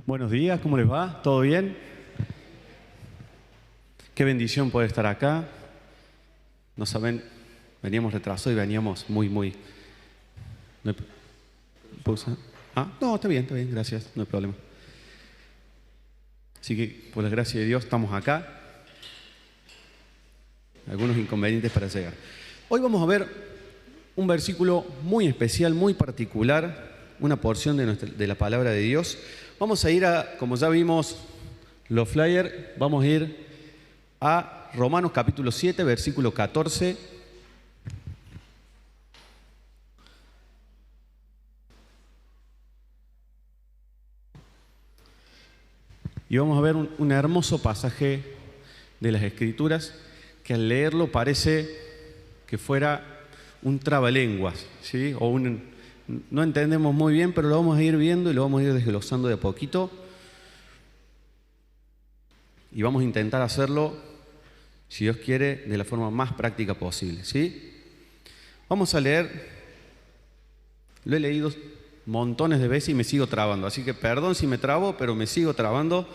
Buenos días, ¿cómo les va? ¿Todo bien? Qué bendición poder estar acá. No saben, veníamos retrasados y veníamos muy... ¿No hay... ¿Pausa? No, está bien, gracias, no hay problema. Así que, por la gracia de Dios, estamos acá. Algunos inconvenientes para llegar. Hoy vamos a ver un versículo muy especial, muy particular, una porción de la palabra de Dios. Vamos a ir como ya vimos los flyers, vamos a ir a Romanos capítulo 7, versículo 14. Y vamos a ver un hermoso pasaje de las Escrituras que al leerlo parece que fuera un trabalenguas, ¿sí? No entendemos muy bien, pero lo vamos a ir viendo y lo vamos a ir desglosando de a poquito. Y vamos a intentar hacerlo, si Dios quiere, de la forma más práctica posible, ¿sí? Vamos a leer, lo he leído montones de veces y me sigo trabando, así que perdón si me trabo, pero me sigo trabando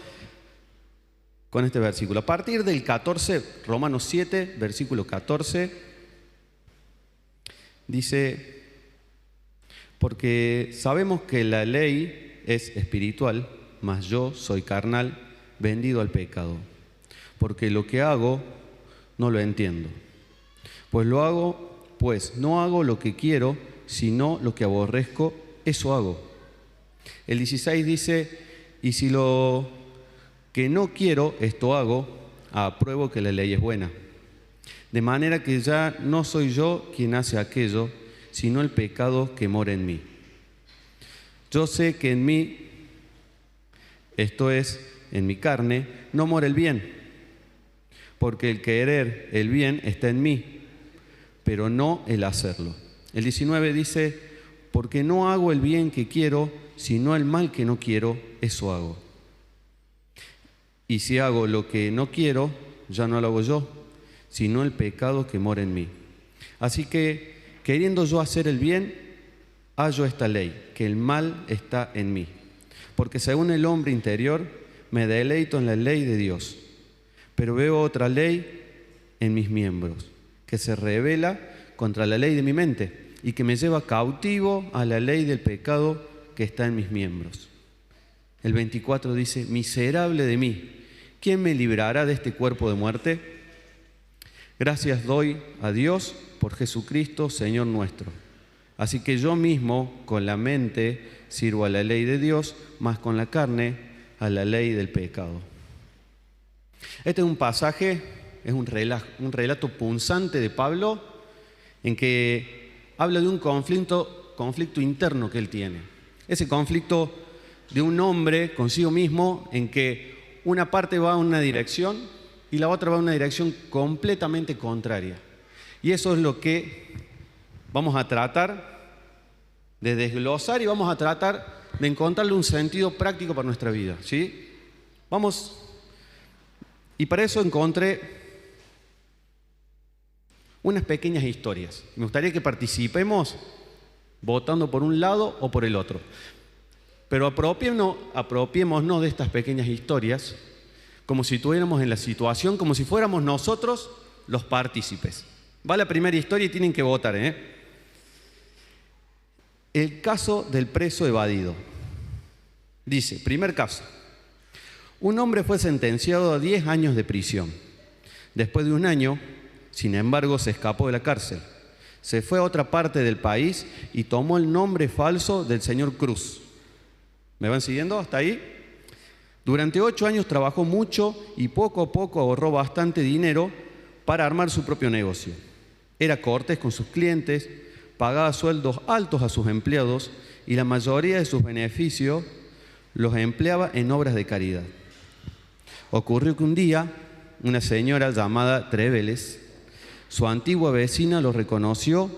con este versículo. A partir del 14, Romanos 7, versículo 14, dice: porque sabemos que la ley es espiritual, mas yo soy carnal, vendido al pecado. Porque lo que hago, no lo entiendo. Pues no hago lo que quiero, sino lo que aborrezco, eso hago. El 16 dice: y si lo que no quiero, esto hago, apruebo que la ley es buena. De manera que ya no soy yo quien hace aquello, sino el pecado que mora en mí. Yo sé que en mí, esto es, en mi carne, no mora el bien, porque el querer el bien está en mí, pero no el hacerlo. El 19 dice: porque no hago el bien que quiero, sino el mal que no quiero, eso hago. Y si hago lo que no quiero, ya no lo hago yo, sino el pecado que mora en mí. Así que, queriendo yo hacer el bien, hallo esta ley, que el mal está en mí. Porque según el hombre interior, me deleito en la ley de Dios. Pero veo otra ley en mis miembros, que se rebela contra la ley de mi mente y que me lleva cautivo a la ley del pecado que está en mis miembros. El 24 dice: miserable de mí, ¿quién me librará de este cuerpo de muerte? Gracias doy a Dios por Jesucristo, Señor nuestro. Así que yo mismo, con la mente, sirvo a la ley de Dios, mas con la carne, a la ley del pecado. Este es un pasaje, es un relato punzante de Pablo, en que habla de un conflicto interno que él tiene. Ese conflicto de un hombre consigo mismo, en que una parte va en una dirección y la otra va en una dirección completamente contraria. Y eso es lo que vamos a tratar de desglosar y vamos a tratar de encontrarle un sentido práctico para nuestra vida, ¿sí? Y para eso encontré unas pequeñas historias. Me gustaría que participemos votando por un lado o por el otro. Pero apropiémonos de estas pequeñas historias como si estuviéramos en la situación, como si fuéramos nosotros los partícipes. Va la primera historia y tienen que votar, El caso del preso evadido. Dice, primer caso: un hombre fue sentenciado a 10 años de prisión. Después de un año, sin embargo, se escapó de la cárcel. Se fue a otra parte del país y tomó el nombre falso del señor Cruz. ¿Me van siguiendo hasta ahí? Durante 8 años trabajó mucho y poco a poco ahorró bastante dinero para armar su propio negocio. Era cortés con sus clientes, pagaba sueldos altos a sus empleados y la mayoría de sus beneficios los empleaba en obras de caridad. Ocurrió que un día, una señora llamada Treveles, su antigua vecina, lo reconoció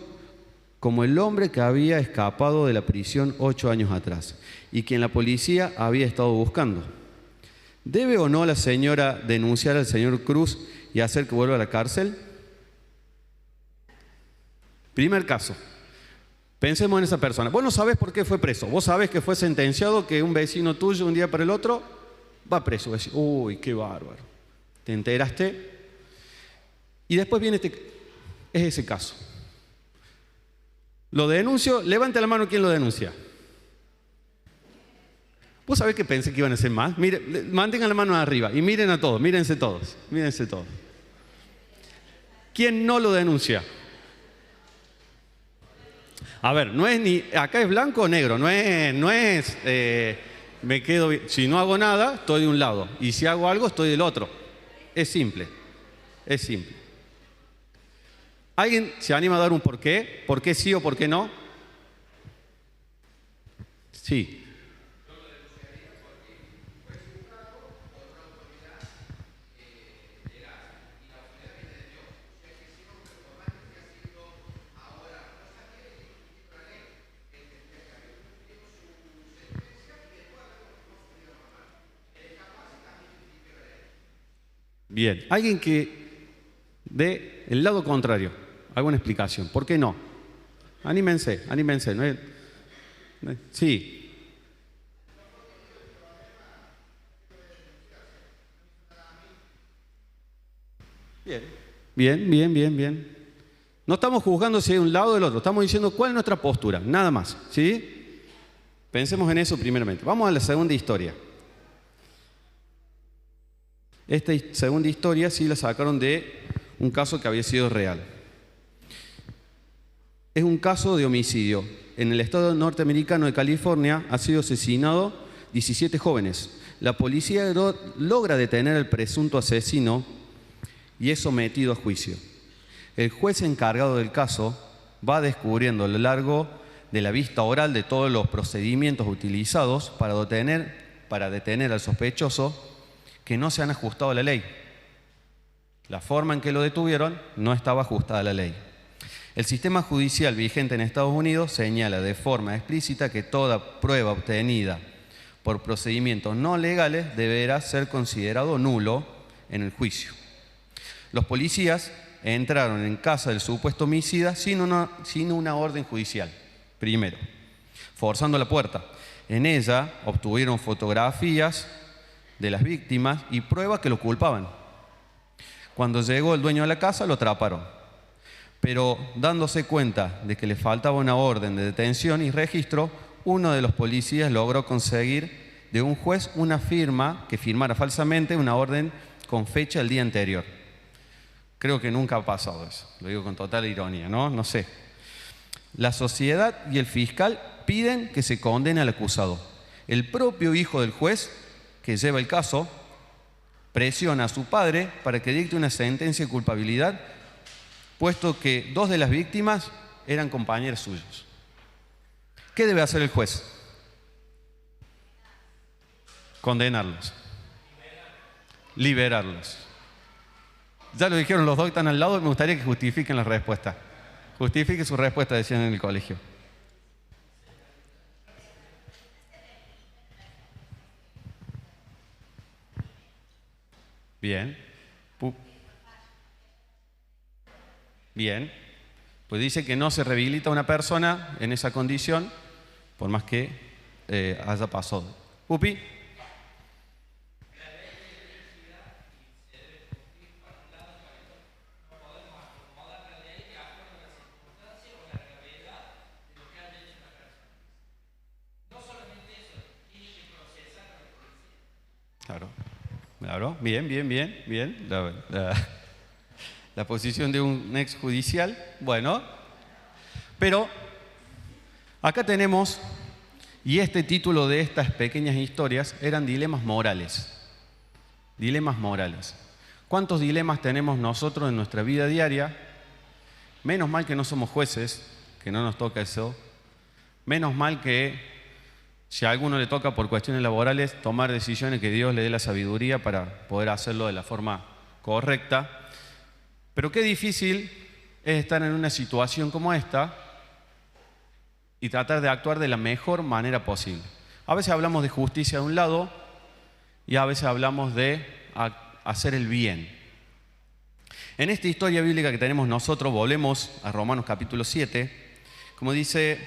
como el hombre que había escapado de la prisión 8 años atrás y quien la policía había estado buscando. ¿Debe o no la señora denunciar al señor Cruz y hacer que vuelva a la cárcel? Primer caso. Pensemos en esa persona. Vos no sabés por qué fue preso. Vos sabés que fue sentenciado, que un vecino tuyo un día para el otro va preso. Vos decís, uy, qué bárbaro. Te enteraste. Y después viene es ese caso. Lo denuncio. Levante la mano quien lo denuncia. ¿Vos sabés que pensé que iban a ser más? Mire, mantengan la mano arriba y miren a todos, mírense todos, mírense todos. ¿Quién no lo denuncia? A ver, no es ni, acá es blanco o negro, no es me quedo, si no hago nada, estoy de un lado, y si hago algo, estoy del otro. Es simple, es simple. ¿Alguien se anima a dar un por qué? ¿Por qué sí o por qué no? Sí. Bien, alguien que dé el lado contrario, alguna explicación. ¿Por qué no? Anímense, anímense. Sí. Bien. No estamos juzgando si hay un lado o del otro, estamos diciendo cuál es nuestra postura, nada más, ¿sí? Pensemos en eso primeramente. Vamos a la segunda historia. Esta segunda historia sí la sacaron de un caso que había sido real. Es un caso de homicidio. En el estado norteamericano de California ha sido asesinado 17 jóvenes. La policía logra detener al presunto asesino y es sometido a juicio. El juez encargado del caso va descubriendo a lo largo de la vista oral de todos los procedimientos utilizados para detener al sospechoso que no se han ajustado a la ley. La forma en que lo detuvieron no estaba ajustada a la ley. El sistema judicial vigente en Estados Unidos señala de forma explícita que toda prueba obtenida por procedimientos no legales deberá ser considerado nulo en el juicio. Los policías entraron en casa del supuesto homicida sin una orden judicial, primero, forzando la puerta. En ella obtuvieron fotografías de las víctimas y pruebas que lo culpaban. Cuando llegó el dueño de la casa, lo atraparon. Pero dándose cuenta de que le faltaba una orden de detención y registro, uno de los policías logró conseguir de un juez una firma que firmara falsamente una orden con fecha el día anterior. Creo que nunca ha pasado eso, lo digo con total ironía, ¿no? No sé. La sociedad y el fiscal piden que se condene al acusado. El propio hijo del juez, que lleva el caso, presiona a su padre para que dicte una sentencia de culpabilidad, puesto que 2 de las víctimas eran compañeros suyos. ¿Qué debe hacer el juez? Condenarlos. Liberarlos. Ya lo dijeron los dos que están al lado, me gustaría que justifiquen la respuesta. Justifique su respuesta, decían en el colegio. Bien. Bien. Pues dice que no se rehabilita a una persona en esa condición, por más que haya pasado. Pupi. Claro, bien. La posición de un exjudicial, bueno. Pero acá tenemos, y este título de estas pequeñas historias eran dilemas morales. Dilemas morales. ¿Cuántos dilemas tenemos nosotros en nuestra vida diaria? Menos mal que no somos jueces, que no nos toca eso. Menos mal que si a alguno le toca por cuestiones laborales tomar decisiones, que Dios le dé la sabiduría para poder hacerlo de la forma correcta. Pero qué difícil es estar en una situación como esta y tratar de actuar de la mejor manera posible. A veces hablamos de justicia de un lado y a veces hablamos de hacer el bien. En esta historia bíblica que tenemos nosotros, volvemos a Romanos capítulo 7, Como dice,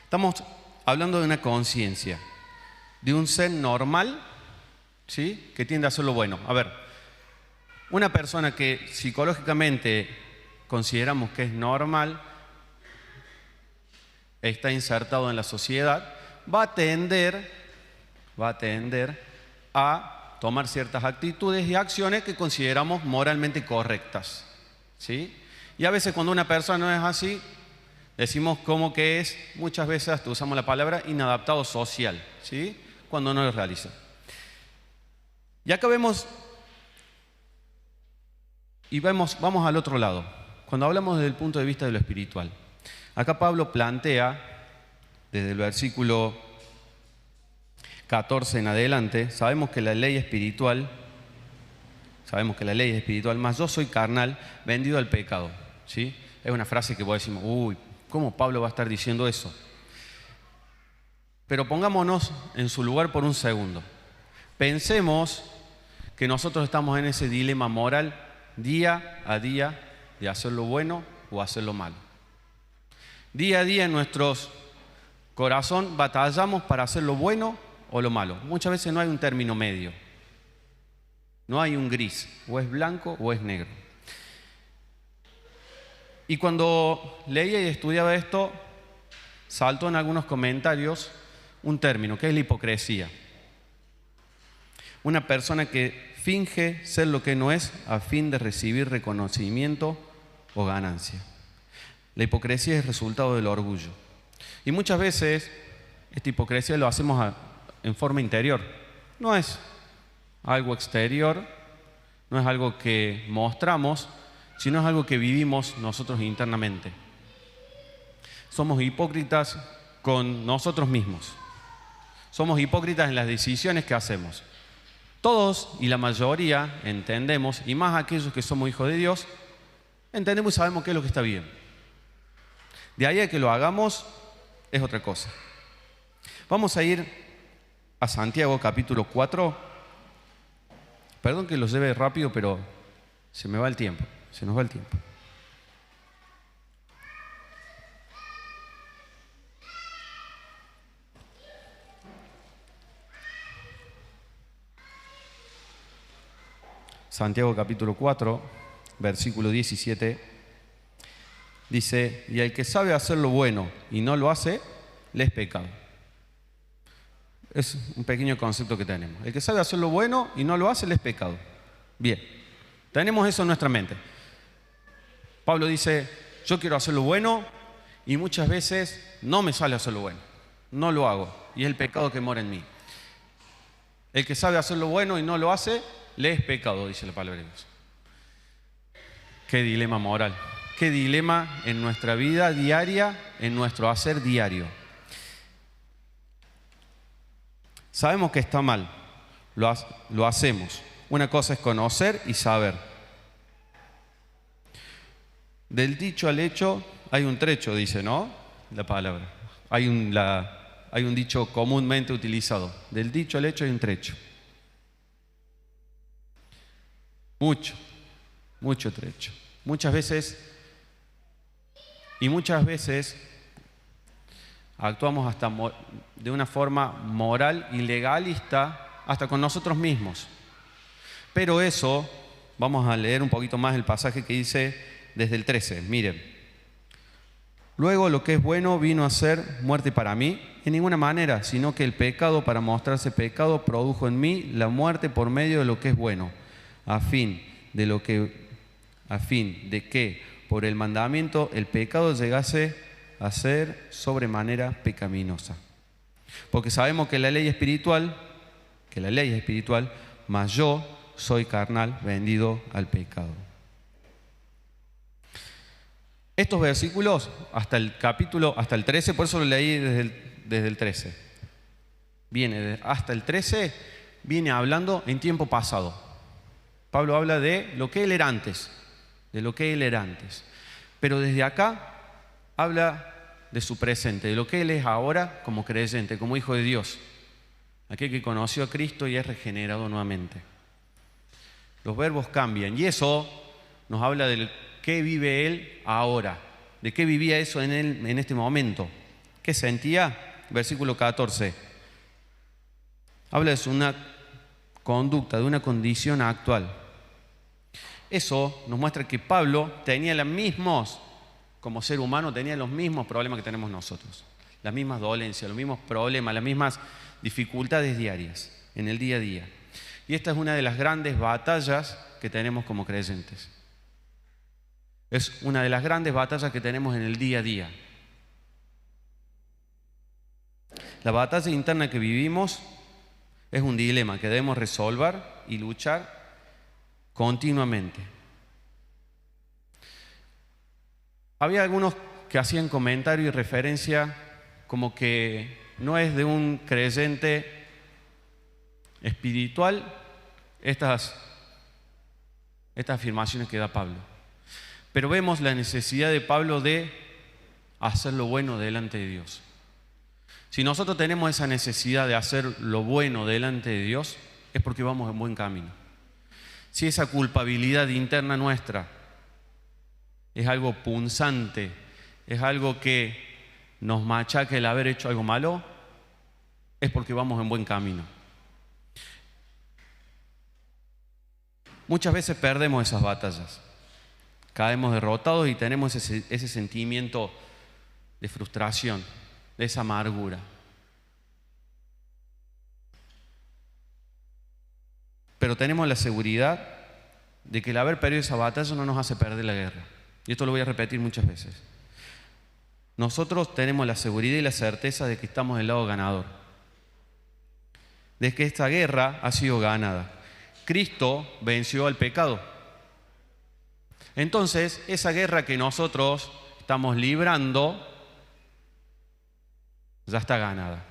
estamos hablando de una conciencia, de un ser normal, ¿sí?, que tiende a hacer lo bueno. A ver, una persona que psicológicamente consideramos que es normal, está insertado en la sociedad, va a tender a tomar ciertas actitudes y acciones que consideramos moralmente correctas, ¿sí? Y a veces cuando una persona no es así, decimos como que es, muchas veces hasta usamos la palabra inadaptado social, ¿sí?, cuando no lo realiza. Y acá vemos vamos al otro lado. Cuando hablamos desde el punto de vista de lo espiritual, acá Pablo plantea, desde el versículo 14 en adelante, sabemos que la ley es espiritual, más yo soy carnal, vendido al pecado, ¿sí? Es una frase que vos decimos, uy, ¿cómo Pablo va a estar diciendo eso? Pero pongámonos en su lugar por un segundo. Pensemos que nosotros estamos en ese dilema moral día a día de hacer lo bueno o hacer lo malo. Día a día en nuestro corazón batallamos para hacer lo bueno o lo malo. Muchas veces no hay un término medio. No hay un gris, o es blanco o es negro. Y cuando leía y estudiaba esto, saltó en algunos comentarios un término, que es la hipocresía. Una persona que finge ser lo que no es a fin de recibir reconocimiento o ganancia. La hipocresía es el resultado del orgullo. Y muchas veces esta hipocresía lo hacemos en forma interior. No es algo exterior, no es algo que mostramos, sino es algo que vivimos nosotros internamente. Somos hipócritas con nosotros mismos. Somos hipócritas en las decisiones que hacemos. Todos y la mayoría entendemos, y más aquellos que somos hijos de Dios, entendemos y sabemos qué es lo que está bien. De ahí a que lo hagamos es otra cosa. Vamos a ir a Santiago capítulo 4. Perdón que los lleve rápido, pero se nos va el tiempo. Santiago capítulo 4, versículo 17, dice, y el que sabe hacer lo bueno y no lo hace, le es pecado. Es un pequeño concepto que tenemos. El que sabe hacer lo bueno y no lo hace, le es pecado. Bien, tenemos eso en nuestra mente. Pablo dice, yo quiero hacer lo bueno y muchas veces no me sale hacer lo bueno. No lo hago y es el pecado que mora en mí. El que sabe hacer lo bueno y no lo hace, le es pecado, dice la palabra de Dios. Qué dilema moral, qué dilema en nuestra vida diaria, en nuestro hacer diario. Sabemos que está mal, lo hacemos. Una cosa es conocer y saber. Del dicho al hecho hay un trecho, dice, ¿no? La palabra. Hay un dicho comúnmente utilizado. Del dicho al hecho hay un trecho. Mucho trecho. Muchas veces actuamos hasta de una forma moral y legalista, hasta con nosotros mismos. Pero eso, vamos a leer un poquito más el pasaje que dice desde el 13. Miren. Luego lo que es bueno vino a ser muerte para mí, en ninguna manera, sino que el pecado, para mostrarse pecado, produjo en mí la muerte por medio de lo que es bueno, a fin de que por el mandamiento el pecado llegase a ser sobremanera pecaminosa. Porque sabemos que la ley es espiritual, mas yo soy carnal, vendido al pecado. Estos versículos, hasta el 13, por eso lo leí desde el 13. Hasta el 13, viene hablando en tiempo pasado. Pablo habla de lo que él era antes, Pero desde acá habla de su presente, de lo que él es ahora como creyente, como hijo de Dios. Aquel que conoció a Cristo y es regenerado nuevamente. Los verbos cambian y eso nos habla de qué vive él ahora, ¿De qué vivía eso en él en este momento? ¿Qué sentía? Versículo 14. Habla de una conducta, de una condición actual. Eso nos muestra que Pablo tenía los mismos, como ser humano, tenía los mismos problemas que tenemos nosotros. Las mismas dolencias, los mismos problemas, las mismas dificultades diarias, en el día a día. Y esta es una de las grandes batallas que tenemos como creyentes. Es una de las grandes batallas que tenemos en el día a día. La batalla interna que vivimos es un dilema que debemos resolver y luchar continuamente. Había algunos que hacían comentario y referencia como que no es de un creyente espiritual estas afirmaciones que da Pablo. Pero vemos la necesidad de Pablo de hacer lo bueno delante de Dios. Si nosotros tenemos esa necesidad de hacer lo bueno delante de Dios, es porque vamos en buen camino. Si esa culpabilidad interna nuestra es algo punzante, es algo que nos machaca el haber hecho algo malo, es porque vamos en buen camino. Muchas veces perdemos esas batallas, caemos derrotados y tenemos ese sentimiento de frustración, de esa amargura. Pero tenemos la seguridad de que el haber perdido esa batalla no nos hace perder la guerra. Y esto lo voy a repetir muchas veces. Nosotros tenemos la seguridad y la certeza de que estamos del lado ganador, de que esta guerra ha sido ganada. Cristo venció al pecado. Entonces, esa guerra que nosotros estamos librando ya está ganada.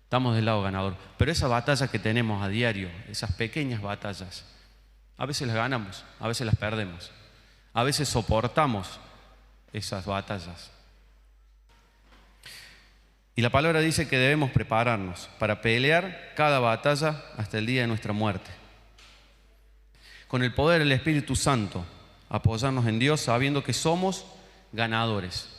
Estamos del lado ganador. Pero esa batalla que tenemos a diario, esas pequeñas batallas, a veces las ganamos, a veces las perdemos. A veces soportamos esas batallas. Y la palabra dice que debemos prepararnos para pelear cada batalla hasta el día de nuestra muerte. Con el poder del Espíritu Santo, apoyarnos en Dios sabiendo que somos ganadores.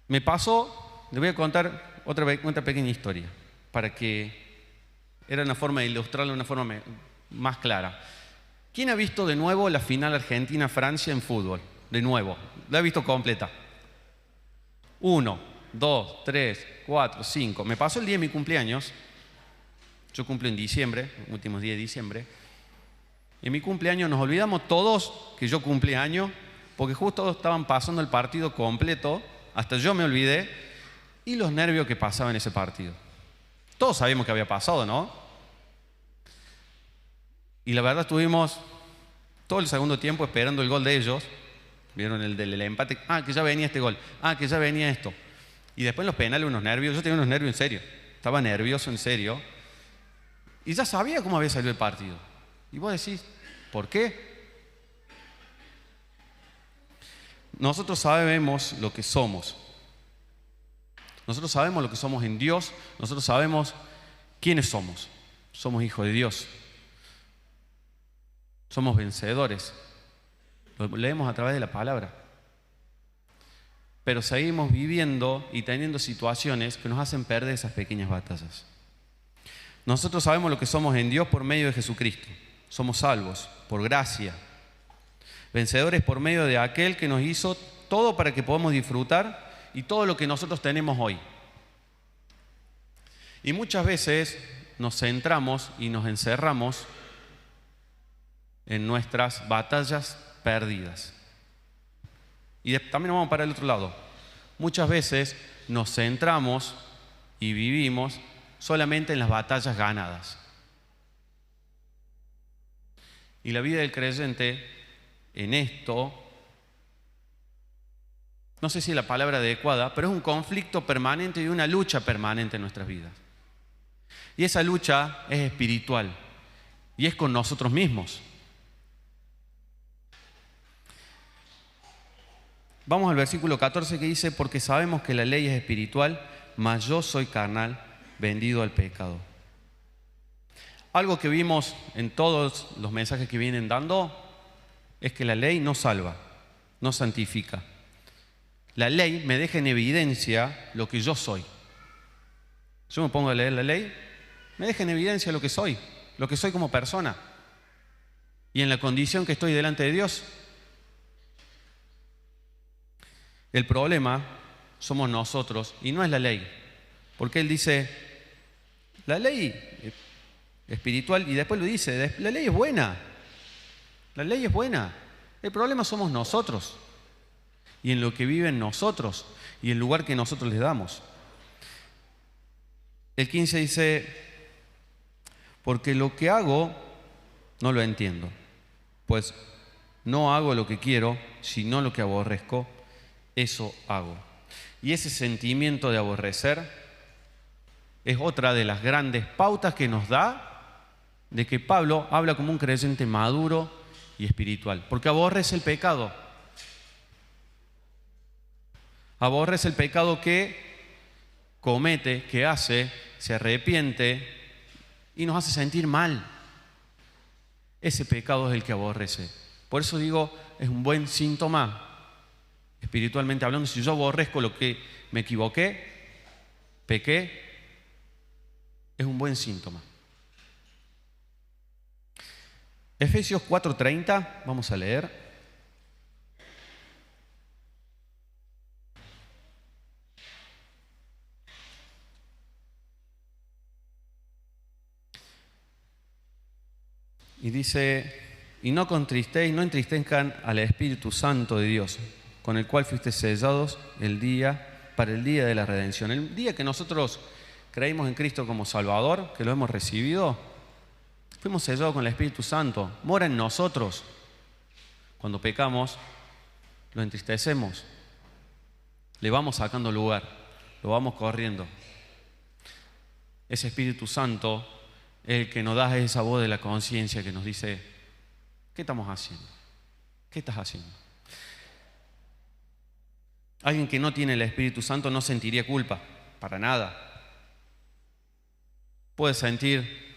Me pasó, le voy a contar otra pequeña historia, para que era una forma de ilustrarlo de una forma más clara. ¿Quién ha visto de nuevo la final Argentina-Francia en fútbol? De nuevo, la he visto completa. 1, 2, 3, 4, 5. Me pasó el día de mi cumpleaños. Yo cumplo en diciembre, últimos días de diciembre. En mi cumpleaños nos olvidamos todos que yo cumplí años, porque justo estaban pasando el partido completo, hasta yo me olvidé, y los nervios que pasaban en ese partido. Todos sabíamos que había pasado, ¿no? Y la verdad estuvimos todo el segundo tiempo esperando el gol de ellos. Vieron el del empate. Ah, que ya venía este gol. Ah, que ya venía esto. Y después en los penales unos nervios. Yo tenía unos nervios en serio. Estaba nervioso en serio. Y ya sabía cómo había salido el partido. Y vos decís, ¿por qué? Nosotros sabemos lo que somos. Nosotros sabemos lo que somos en Dios. Nosotros sabemos quiénes somos. Somos hijos de Dios. Somos vencedores. Lo leemos a través de la palabra. Pero seguimos viviendo y teniendo situaciones que nos hacen perder esas pequeñas batallas. Nosotros sabemos lo que somos en Dios por medio de Jesucristo. Somos salvos por gracia. Vencedores por medio de aquel que nos hizo todo para que podamos disfrutar y todo lo que nosotros tenemos hoy. Y muchas veces nos centramos y nos encerramos en nuestras batallas perdidas. Y también nos vamos para el otro lado. Muchas veces nos centramos y vivimos solamente en las batallas ganadas. Y la vida del creyente en esto, no sé si es la palabra adecuada, pero es un conflicto permanente y una lucha permanente en nuestras vidas. Y esa lucha es espiritual y es con nosotros mismos. Vamos al versículo 14 que dice: porque sabemos que la ley es espiritual, mas yo soy carnal, vendido al pecado. Algo que vimos en todos los mensajes que vienen dando es que la ley no salva, no santifica. La ley me deja en evidencia lo que yo soy. Yo me pongo a leer la ley, me deja en evidencia lo que soy como persona. Y en la condición que estoy delante de Dios. El problema somos nosotros y no es la ley. Porque Él dice, la ley espiritual, y después lo dice, la ley es buena. La ley es buena. El problema somos nosotros. Y en lo que viven nosotros y el lugar que nosotros les damos. El 15 dice, porque lo que hago no lo entiendo, pues no hago lo que quiero, sino lo que aborrezco, eso hago. Y ese sentimiento de aborrecer es otra de las grandes pautas que nos da de que Pablo habla como un creyente maduro y espiritual, porque aborrece el pecado. Aborrece el pecado que comete, que hace, se arrepiente y nos hace sentir mal. Ese pecado es el que aborrece. Por eso digo, es un buen síntoma, espiritualmente hablando. Si yo aborrezco lo que me equivoqué, pequé, es un buen síntoma. Efesios 4:30, vamos a leer. Y dice, y no contristéis, no entristezcan al Espíritu Santo de Dios, con el cual fuiste sellados para el día de la redención. El día que nosotros creímos en Cristo como Salvador, que lo hemos recibido, fuimos sellados con el Espíritu Santo, mora en nosotros. Cuando pecamos, lo entristecemos, le vamos sacando lugar, lo vamos corriendo. Ese Espíritu Santo es el que nos da esa voz de la conciencia que nos dice, ¿qué estamos haciendo? ¿Qué estás haciendo? Alguien que no tiene el Espíritu Santo no sentiría culpa, para nada. Puede sentir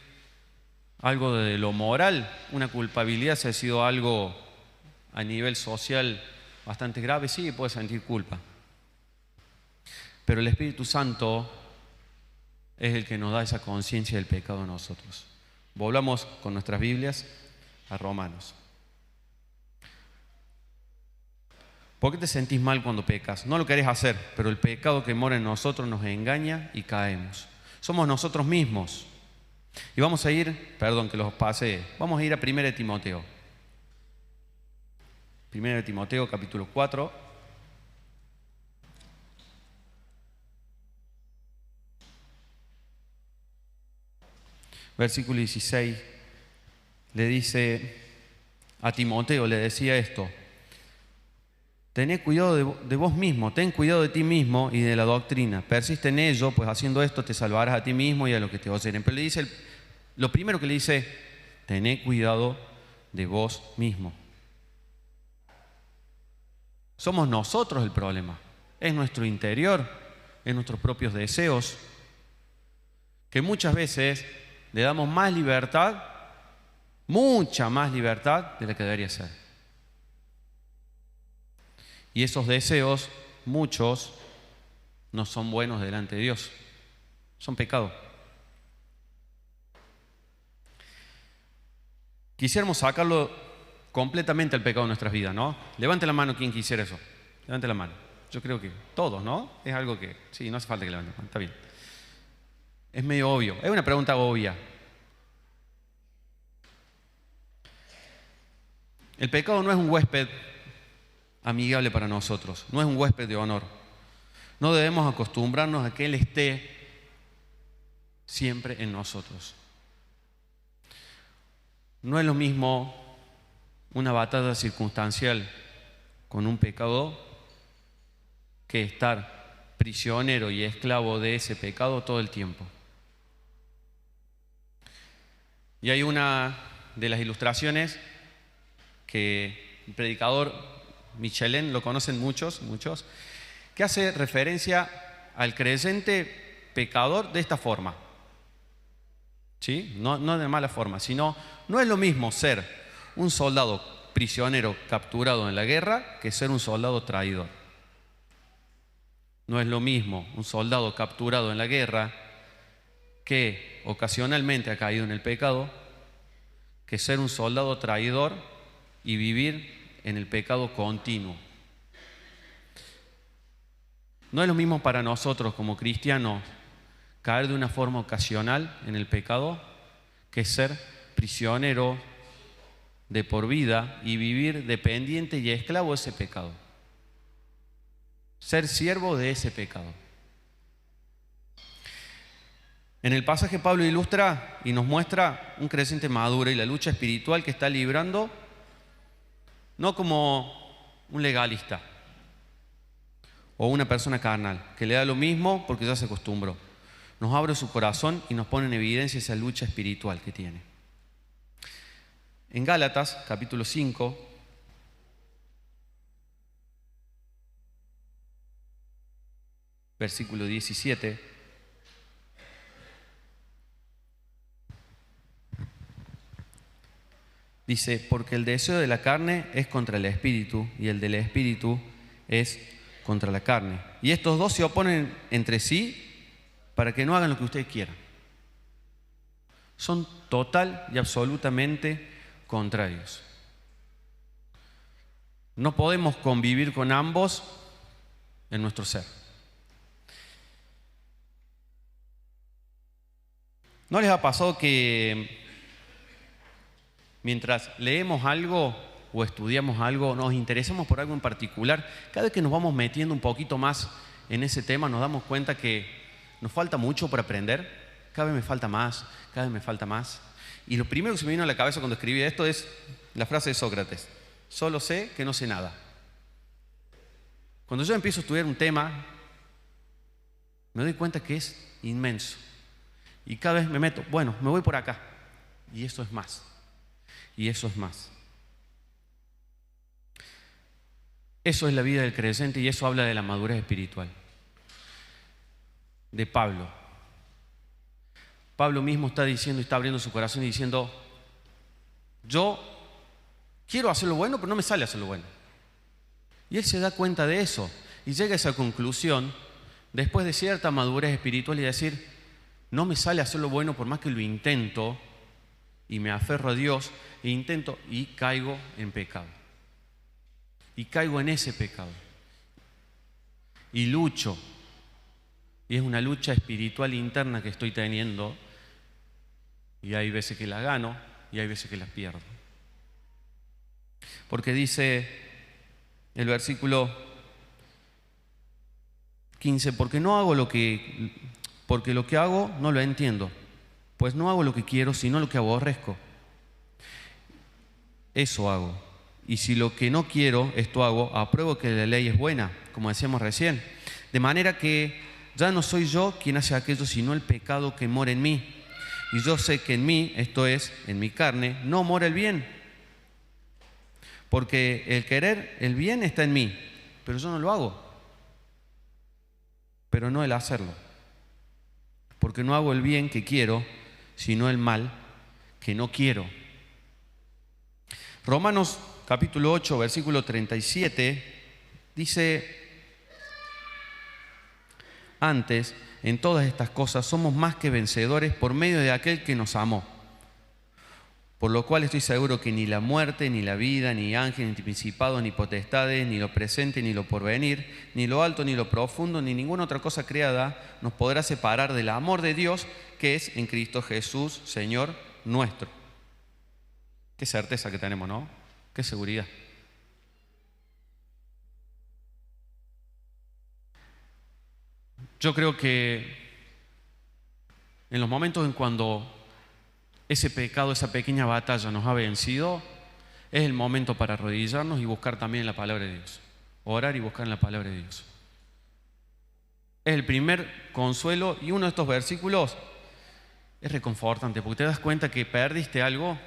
algo de lo moral, una culpabilidad si ha sido algo a nivel social bastante grave, sí, puede sentir culpa. Pero el Espíritu Santo es el que nos da esa conciencia del pecado a nosotros. Volvamos con nuestras Biblias a Romanos. ¿Por qué te sentís mal cuando pecas? No lo querés hacer, pero el pecado que mora en nosotros nos engaña y caemos. Somos nosotros mismos. Y vamos a ir, perdón que los pase, vamos a ir a 1 Timoteo. 1 Timoteo capítulo 4. Versículo 16, le dice a Timoteo, le decía esto, tened cuidado de vos mismo, ten cuidado de ti mismo y de la doctrina, persiste en ello, pues haciendo esto te salvarás a ti mismo y a los que te oyeren. Pero le dice, lo primero que le dice, tened cuidado de vos mismo. Somos nosotros el problema, es nuestro interior, es nuestros propios deseos, que muchas veces le damos más libertad, mucha más libertad de la que debería ser. Y esos deseos, muchos, no son buenos delante de Dios. Son pecado. Quisiéramos sacarlo completamente al pecado de nuestras vidas, ¿no? Levante la mano quien quisiera eso. Levante la mano. Yo creo que todos, ¿no? Es algo que, sí, no hace falta que levante la mano, está bien. Es medio obvio, es una pregunta obvia. El pecado no es un huésped amigable para nosotros, no es un huésped de honor. No debemos acostumbrarnos a que Él esté siempre en nosotros. No es lo mismo una batalla circunstancial con un pecado que estar prisionero y esclavo de ese pecado todo el tiempo. Y hay una de las ilustraciones que el predicador Michelin, lo conocen muchos, que hace referencia al creyente pecador de esta forma. ¿Sí? No de mala forma, sino no es lo mismo ser un soldado prisionero capturado en la guerra que ser un soldado traidor. No es lo mismo un soldado capturado en la guerra que ocasionalmente ha caído en el pecado que ser un soldado traidor y vivir en el pecado continuo. No es lo mismo para nosotros como cristianos caer de una forma ocasional en el pecado que ser prisionero de por vida y vivir dependiente y esclavo de ese pecado. Ser siervo de ese pecado. En el pasaje Pablo ilustra y nos muestra un creyente maduro y la lucha espiritual que está librando, no como un legalista o una persona carnal, que le da lo mismo porque ya se acostumbró. Nos abre su corazón y nos pone en evidencia esa lucha espiritual que tiene. En Gálatas, capítulo 5, versículo 17, dice, porque el deseo de la carne es contra el espíritu y el del espíritu es contra la carne. Y estos dos se oponen entre sí para que no hagan lo que ustedes quieran. Son total y absolutamente contrarios. No podemos convivir con ambos en nuestro ser. ¿No les ha pasado que mientras leemos algo o estudiamos algo, nos interesamos por algo en particular, cada vez que nos vamos metiendo un poquito más en ese tema, nos damos cuenta que nos falta mucho por aprender? Cada vez me falta más, cada vez me falta más. Y lo primero que se me vino a la cabeza cuando escribí esto es la frase de Sócrates: solo sé que no sé nada. Cuando yo empiezo a estudiar un tema, me doy cuenta que es inmenso. Y cada vez me meto, bueno, me voy por acá. Y eso es más. Y eso es más. Eso es la vida del creyente y eso habla de la madurez espiritual. De Pablo. Pablo mismo está diciendo y está abriendo su corazón y diciendo: yo quiero hacer lo bueno, pero no me sale hacer lo bueno. Y él se da cuenta de eso y llega a esa conclusión después de cierta madurez espiritual y decir: no me sale hacer lo bueno por más que lo intento y me aferro a Dios e intento y caigo en pecado. Y caigo en ese pecado. Y lucho. Y es una lucha espiritual interna que estoy teniendo. Y hay veces que la gano y hay veces que la pierdo. Porque dice el versículo 15, porque lo que hago no lo entiendo, pues no hago lo que quiero, sino lo que aborrezco. Eso hago. Y si lo que no quiero, esto hago, apruebo que la ley es buena, como decíamos recién. De manera que ya no soy yo quien hace aquello, sino el pecado que mora en mí. Y yo sé que en mí, esto es, en mi carne, no mora el bien. Porque el querer, el bien está en mí, pero yo no lo hago. Pero no el hacerlo. Porque no hago el bien que quiero, sino el mal que no quiero. Romanos capítulo 8, versículo 37, dice: antes, en todas estas cosas somos más que vencedores por medio de aquel que nos amó. Por lo cual estoy seguro que ni la muerte, ni la vida, ni ángeles, ni principados, ni potestades, ni lo presente, ni lo porvenir, ni lo alto, ni lo profundo, ni ninguna otra cosa creada nos podrá separar del amor de Dios que es en Cristo Jesús, Señor nuestro. Qué certeza que tenemos, ¿no? Qué seguridad. Yo creo que en los momentos en cuando ese pecado, esa pequeña batalla nos ha vencido, es el momento para arrodillarnos y buscar también la palabra de Dios. Orar y buscar en la palabra de Dios. Es el primer consuelo y uno de estos versículos es reconfortante porque te das cuenta que perdiste algo,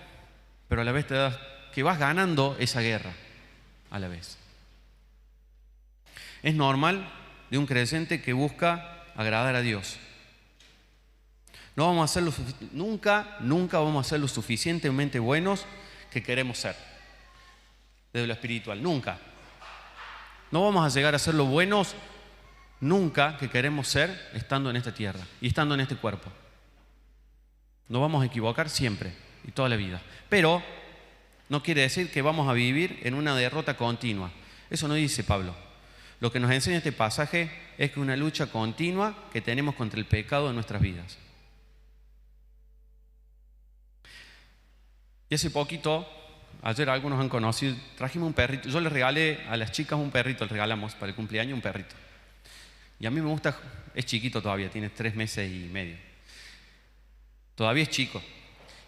pero a la vez te das que vas ganando esa guerra a la vez. Es normal de un creyente que busca agradar a Dios. No vamos a ser nunca vamos a ser lo suficientemente buenos que queremos ser. desde lo espiritual, nunca. No vamos a llegar a ser lo buenos nunca que queremos ser estando en esta tierra y estando en este cuerpo. Nos vamos a equivocar siempre y toda la vida. Pero no quiere decir que vamos a vivir en una derrota continua. Eso no dice Pablo. Lo que nos enseña este pasaje es que es una lucha continua que tenemos contra el pecado en nuestras vidas. Y hace poquito, ayer algunos han conocido, trajimos un perrito. Yo les regalé a las chicas un perrito, les regalamos para el cumpleaños un perrito. Y a mí me gusta, es chiquito todavía, tiene 3 meses y medio. Todavía es chico.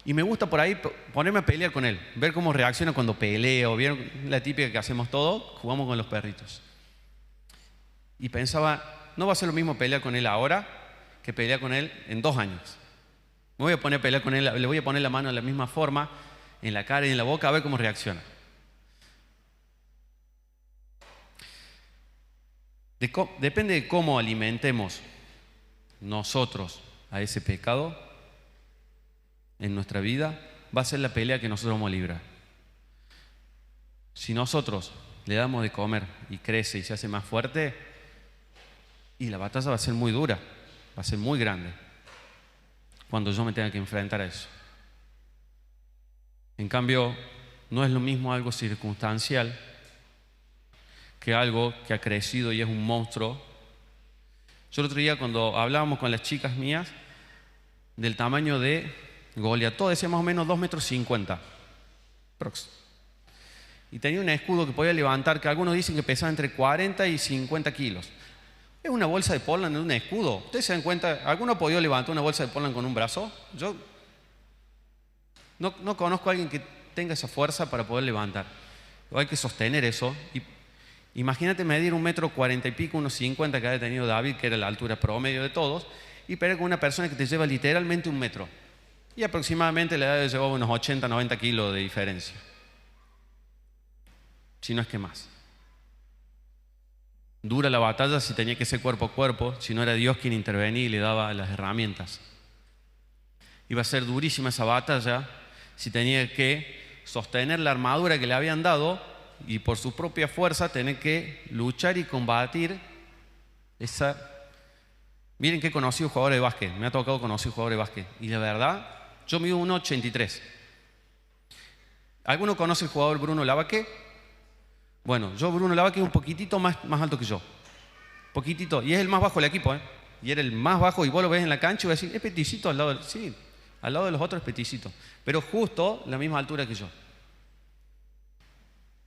Y me gusta por ahí ponerme a pelear con él, ver cómo reacciona cuando peleo. ¿Vieron la típica que hacemos todos? Jugamos con los perritos. Y pensaba, no va a ser lo mismo pelear con él ahora que pelear con él en 2 años. Me voy a poner a pelear con él, le voy a poner la mano de la misma forma, en la cara y en la boca, a ver cómo reacciona. Depende de cómo alimentemos nosotros a ese pecado en nuestra vida, va a ser la pelea que nosotros vamos a librar. Si nosotros le damos de comer y crece y se hace más fuerte, y la batalla va a ser muy dura, va a ser muy grande cuando yo me tenga que enfrentar a eso. En cambio, no es lo mismo algo circunstancial que algo que ha crecido y es un monstruo. Yo el otro día cuando hablábamos con las chicas mías del tamaño de Goliat, todo decía más o menos 2,50 metros. Y tenía un escudo que podía levantar, que algunos dicen que pesaba entre 40 y 50 kilos. Es una bolsa de Portland en un escudo. ¿Ustedes se dan cuenta? ¿Alguno ha podido levantar una bolsa de Portland con un brazo? Yo no conozco a alguien que tenga esa fuerza para poder levantar. Hay que sostener eso. Y imagínate medir 1,40 y pico, 1,50 que había tenido David, que era la altura promedio de todos, y pelear con una persona que te lleva literalmente 1 metro. Y aproximadamente la edad llevaba unos 80, 90 kilos de diferencia. Si no es que más. Dura la batalla si tenía que ser cuerpo a cuerpo, si no era Dios quien intervenía y le daba las herramientas. Iba a ser durísima esa batalla si tenía que sostener la armadura que le habían dado y por su propia fuerza tener que luchar y combatir esa... Miren que he conocido jugadores de básquet, me ha tocado conocer jugadores de básquet. Y la verdad, yo mido 1,83. ¿Alguno conoce el jugador Bruno Lavaque? Bueno, Bruno Lavaque es un poquitito más alto que yo. Poquitito. Y es el más bajo del equipo, ¿eh? Y era el más bajo y vos lo ves en la cancha y vas a decir, es peticito al lado del... Sí, al lado de los otros es peticito. Pero justo la misma altura que yo.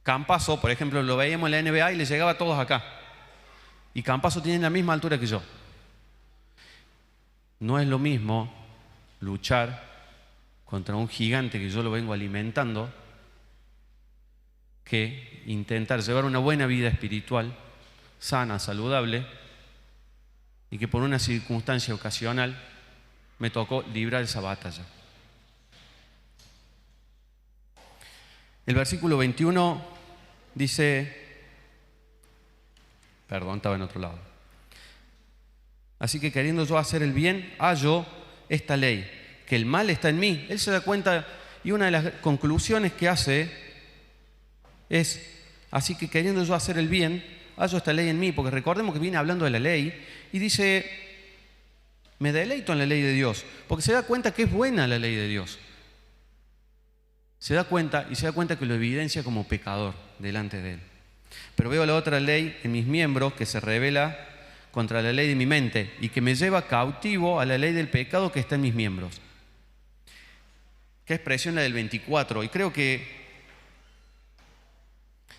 Campazzo, por ejemplo, lo veíamos en la NBA y le llegaba a todos acá. Y Campazzo tiene la misma altura que yo. No es lo mismo luchar contra un gigante que yo lo vengo alimentando que intentar llevar una buena vida espiritual, sana, saludable, y que por una circunstancia ocasional me tocó librar esa batalla. El versículo 21 dice, perdón, estaba en otro lado. Así que queriendo yo hacer el bien, hallo esta ley, que el mal está en mí. Él se da cuenta y una de las conclusiones que hace es, así que queriendo yo hacer el bien, hallo esta ley en mí, porque recordemos que viene hablando de la ley y dice, me deleito en la ley de Dios, porque se da cuenta que es buena la ley de Dios. Se da cuenta que lo evidencia como pecador delante de Él. Pero veo la otra ley en mis miembros que se revela contra la ley de mi mente y que me lleva cautivo a la ley del pecado que está en mis miembros. Qué expresión la del 24, y creo que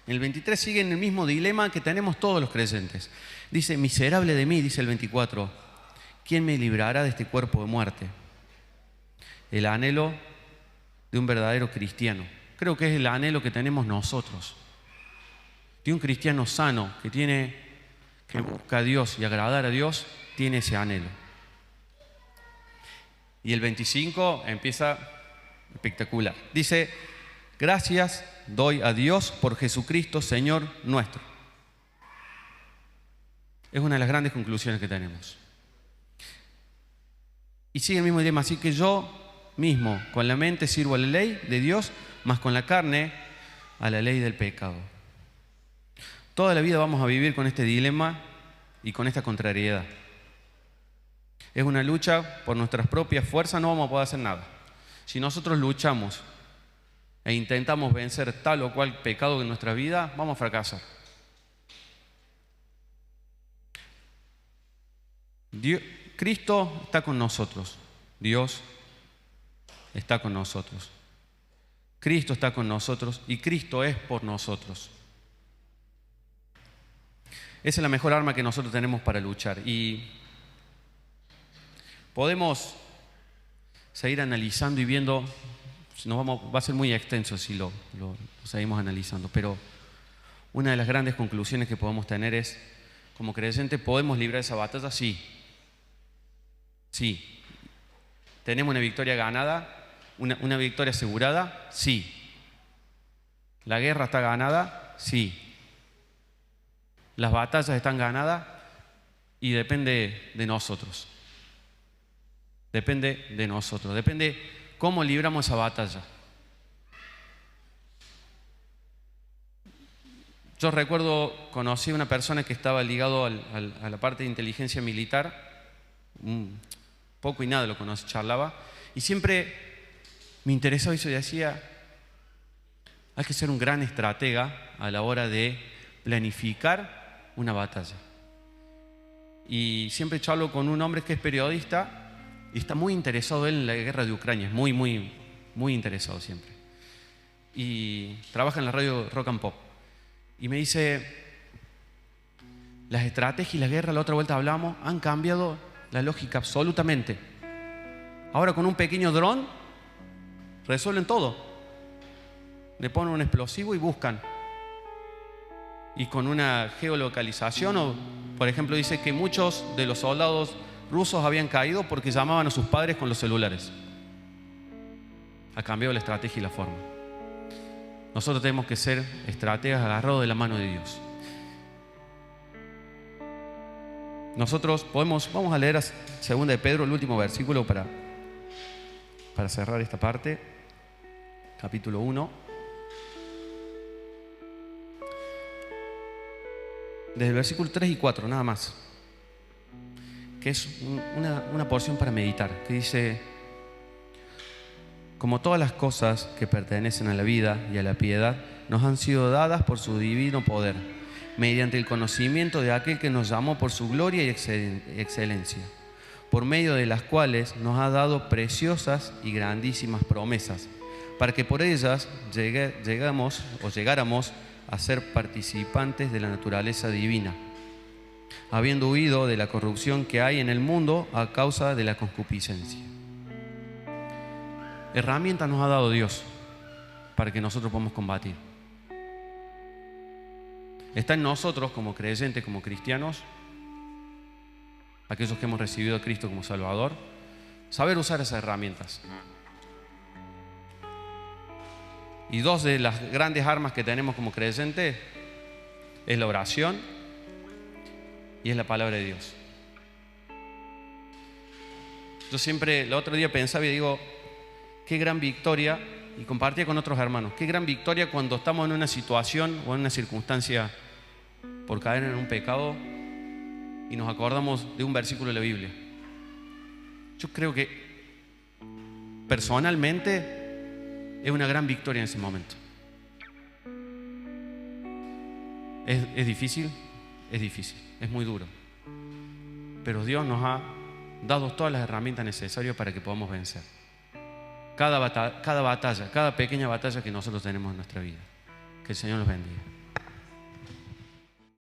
en el 23 sigue en el mismo dilema que tenemos todos los creyentes. Dice, miserable de mí, dice el 24, ¿quién me librará de este cuerpo de muerte? El anhelo de un verdadero cristiano. Creo que es el anhelo que tenemos nosotros. De un cristiano sano que busca a Dios y agradar a Dios, tiene ese anhelo. Y el 25 empieza espectacular. Dice, gracias doy a Dios por Jesucristo, Señor nuestro. Es una de las grandes conclusiones que tenemos. Y sigue el mismo dilema, así que yo mismo con la mente sirvo a la ley de Dios, mas con la carne a la ley del pecado. Toda la vida vamos a vivir con este dilema y con esta contrariedad. Es una lucha por nuestras propias fuerzas, no vamos a poder hacer nada. Si nosotros luchamos e intentamos vencer tal o cual pecado en nuestra vida, vamos a fracasar. Cristo está con nosotros. Dios está con nosotros. Cristo está con nosotros y Cristo es por nosotros. Esa es la mejor arma que nosotros tenemos para luchar. Y podemos seguir analizando y viendo, va a ser muy extenso si lo seguimos analizando, pero una de las grandes conclusiones que podemos tener es, como creyentes, ¿podemos librar esa batalla? Sí. Sí. ¿Tenemos una victoria ganada? ¿Una victoria asegurada? Sí. ¿La guerra está ganada? Sí. ¿Las batallas están ganadas? Y depende de nosotros. Depende de nosotros. Depende cómo libramos esa batalla. Yo recuerdo, conocí a una persona que estaba ligado a la parte de inteligencia militar, poco y nada lo conocí, charlaba, y siempre me interesaba eso y decía, hay que ser un gran estratega a la hora de planificar una batalla. Y siempre charlo con un hombre que es periodista y está muy interesado él en la guerra de Ucrania, muy, muy, muy interesado siempre. Y trabaja en la radio Rock and Pop. Y me dice, las estrategias y la guerra, la otra vuelta hablamos, han cambiado la lógica absolutamente. Ahora con un pequeño dron resuelven todo. Le ponen un explosivo y buscan. Y con una geolocalización, por ejemplo, dice que muchos de los soldados rusos habían caído porque llamaban a sus padres con los celulares. Ha cambiado la estrategia y la forma. Nosotros tenemos que ser estrategas agarrados de la mano de Dios. Nosotros vamos a leer a 2 de Pedro, el último versículo para cerrar esta parte. Capítulo 1. Desde el versículo 3 y 4, nada más. Que es una porción para meditar, que dice: como todas las cosas que pertenecen a la vida y a la piedad, nos han sido dadas por su divino poder, mediante el conocimiento de aquel que nos llamó por su gloria y excelencia, por medio de las cuales nos ha dado preciosas y grandísimas promesas, para que por ellas llegáramos a ser participantes de la naturaleza divina, habiendo huido de la corrupción que hay en el mundo a causa de la concupiscencia. Herramientas nos ha dado Dios para que nosotros podamos combatir. Está en nosotros como creyentes, como cristianos, aquellos que hemos recibido a Cristo como Salvador, saber usar esas herramientas. Y dos de las grandes armas que tenemos como creyentes es la oración y es la palabra de Dios. Yo siempre, el otro día pensaba y digo, qué gran victoria, y compartía con otros hermanos, qué gran victoria cuando estamos en una situación o en una circunstancia por caer en un pecado y nos acordamos de un versículo de la Biblia. Yo creo que personalmente es una gran victoria en ese momento. ¿Es difícil? Es difícil, es muy duro. Pero Dios nos ha dado todas las herramientas necesarias para que podamos vencer cada batalla, cada pequeña batalla que nosotros tenemos en nuestra vida. Que el Señor nos bendiga.